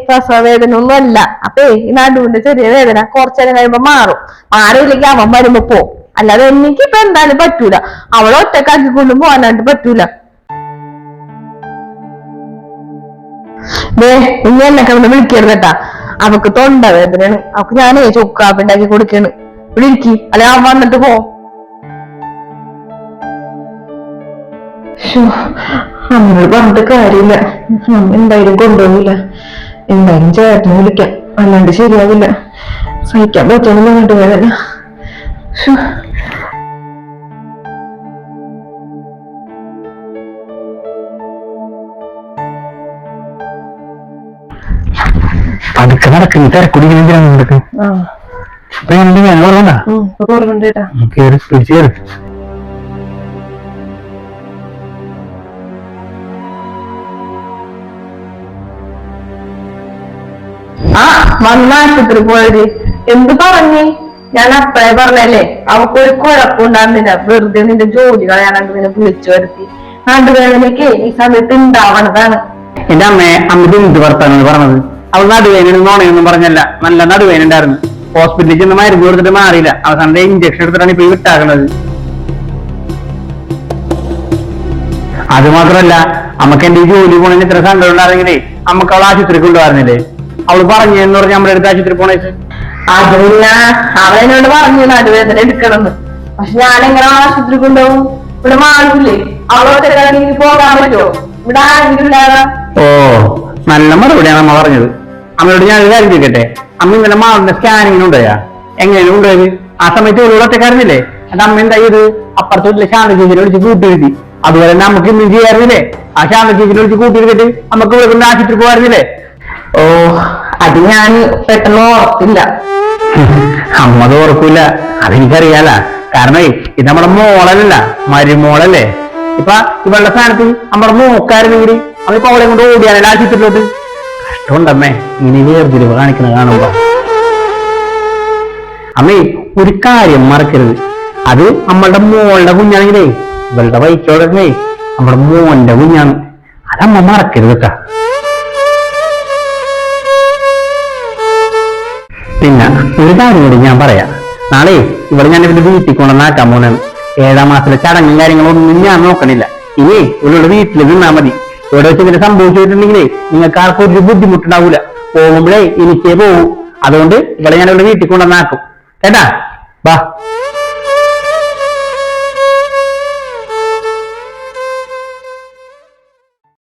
പ്രസവവേദന ഒന്നും അല്ല. അപ്പേ ഈ നടുവിന്റെ ചെറിയ വേദന കുറച്ചേരം കഴിയുമ്പോ മാറിയില്ലെങ്കിൽ അവൻ വരുമ്പോ പോ. അല്ലാതെ എനിക്കിപ്പൊ എന്തായാലും പറ്റൂല. അവളെ ഒറ്റക്കാക്കിക്കൊണ്ടും പോകാനായിട്ട് പറ്റൂല. ഇനി എന്നെ കിടന്ന് വിളിക്കരുത് കേട്ടാ. അവക്ക് തൊണ്ടവേദനയാണ്. അവക്ക് ഞാനേ ചൊക്കാപ്പി ഉണ്ടാക്കി കൊടുക്കാണ്. ഇവിടെ ഇരിക്കി, അല്ലെ അവൻ വന്നിട്ട് പോ. അമ്മയോട് പറഞ്ഞിട്ട് കാര്യമില്ല. അമ്മ എന്തായാലും കൊണ്ടുപോകില്ല. എന്തായാലും ചേട്ടനെ വിളിക്കാം, അല്ലാണ്ട് ശരിയാവില്ല. സഹിക്കാൻ പറ്റുമെന്ന് പറഞ്ഞിട്ട് വേദന. പതുക്കെ നടക്കുന്നു. തിരക്കുടിക്കാൻ നടക്ക്. വന്ന ആശുപത്രി പോയത് എന്ത് പറഞ്ഞേ? ഞാൻ അപ്പഴേ പറഞ്ഞല്ലേ അവക്കൊരു കുഴപ്പമുണ്ടാകുന്നില്ല. വെറുതെ നിന്റെ ജോലി കളയാനായിട്ട് നിന്നെ വിളിച്ചു വരുത്തി. നടുവേദനയ്ക്ക് ഈ സമയത്ത് ഉണ്ടാവണതാണ്. എന്റെ അമ്മ എന്ത് വർത്താനാണ് പറഞ്ഞത്? അവൾ നടുവേദന നോണയൊന്നും പറഞ്ഞല്ല. നല്ല നടുവേദന ഉണ്ടായിരുന്നു. ഹോസ്പിറ്റലിൽ ചെന്ന് മരുന്ന് കൊടുത്തിട്ട് മാറിയില്ല. അവസാനം ഇഞ്ചക്ഷൻ എടുത്തിട്ടാണ് ഇപ്പൊ വിട്ടാകുന്നത്. അത് മാത്രമല്ല, നമുക്ക് എന്റെ ഈ ജോലി പോണതിന് ഇത്ര സങ്കടം ഉണ്ടായിരുന്നെങ്കിലേ നമുക്ക് അവൾ ആശുപത്രിക്ക് കൊണ്ടുപോകുന്നില്ലേ? അവള് പറഞ്ഞെന്ന് പറഞ്ഞ നമ്മുടെ അടുത്ത് ആശുപത്രി പോണേച്ച്. അതില്ല, അവനോട് പറഞ്ഞു നടുവേദന എടുക്കണമെന്ന്. പക്ഷെ ഞാനെങ്ങനെ ആശുപത്രി കൊണ്ടുപോകും? ഇവിടെ മാറില്ലേ? അവളൊക്കെ പോകാൻ പറ്റുമോ? ഇവിടെ ആരെങ്കിലും ഇല്ലാതെ. ഓ, നല്ല മറുപടിയാണ് അമ്മ പറഞ്ഞത്. അമ്മയോട് ഞാൻ ഒരു കാര്യം ചോദിക്കട്ടെ? അമ്മ ഇന്നലെ മാറിന്റെ സ്കാനിങ്ങിന് ഉണ്ടായാ? എങ്ങനെയാണ് കൊണ്ടുപോയത്? ആ സമയത്ത് ഒരു ഒറ്റക്കാരനില്ലേ? അത് അമ്മ എന്തായത് അപ്പുറത്തോട്ടില്ല ശാന്ത ചേച്ചിനെ വിളിച്ച് കൂട്ടിയിരുത്തി. അതുപോലെ തന്നെ നമുക്ക് ഇന്നും ചെയ്യാറുന്നില്ലേ? ആ ശാന്ത ചേച്ചിനെ വിളിച്ച് കൂട്ടിയിരുത്തിട്ട് നമുക്ക് ഇവിടെ കൊണ്ട് ആശുപത്രി പോകാറുന്നില്ലേ? ഓ, അത് ഞാൻ പെട്ടെന്ന് ഓർത്തില്ല. അമ്മ അത് ഓർക്കൂല, അതെനിക്കറിയാല. കാരണം ഇത് നമ്മുടെ മോളല്ല, മരുമോളല്ലേ. ഇപ്പൊ ഇവളുടെ സ്ഥാനത്ത് നമ്മുടെ നോക്കാരുന്നെങ്കിൽ അവളിപ്പോ അവളെ കൊണ്ട് ഓടിയാലേ ആശുപത്രിയിലോട്ട്. കഷ്ടമുണ്ടമ്മേ ഇങ്ങനെ വേർതിരിവ് കാണിക്കുന്നത് കാണുമ്പോ. അമ്മേ ഒരു കാര്യം മറക്കരുത്, അത് നമ്മളുടെ മോളുടെ കുഞ്ഞാണെങ്കിലേ ഇവളുടെ വയറ്റോടെ നമ്മുടെ മോന്റെ കുഞ്ഞാണ്. അതമ്മ മറക്കരുത് കേട്ടാ. പിന്നെ ഒരു കാര്യം കൂടി ഞാൻ പറയാം. നാളെ ഇവിടെ ഞാൻ ഇവരുടെ വീട്ടിൽ കൊണ്ടുവന്നാക്കാൻ പോണാണ്. 7ാം മാസത്തിലെ ചടങ്ങും കാര്യങ്ങളൊന്നും ഞാൻ നോക്കണില്ല. ഇനി ഇവരുടെ വീട്ടിൽ നിന്നാ മതി. ഇവിടെ വെച്ച് ഇങ്ങനെ സംഭവിച്ചിട്ടുണ്ടെങ്കിലേ നിങ്ങൾക്ക് ആർക്കും ഒരു ബുദ്ധിമുട്ടുണ്ടാവൂല. പോകുമ്പോഴേ എനിക്കേ പോവും. അതുകൊണ്ട് ഇവിടെ ഞാൻ ഇവിടെ വീട്ടിൽ കൊണ്ടുവന്നാക്കും കേട്ടാ. ബാ.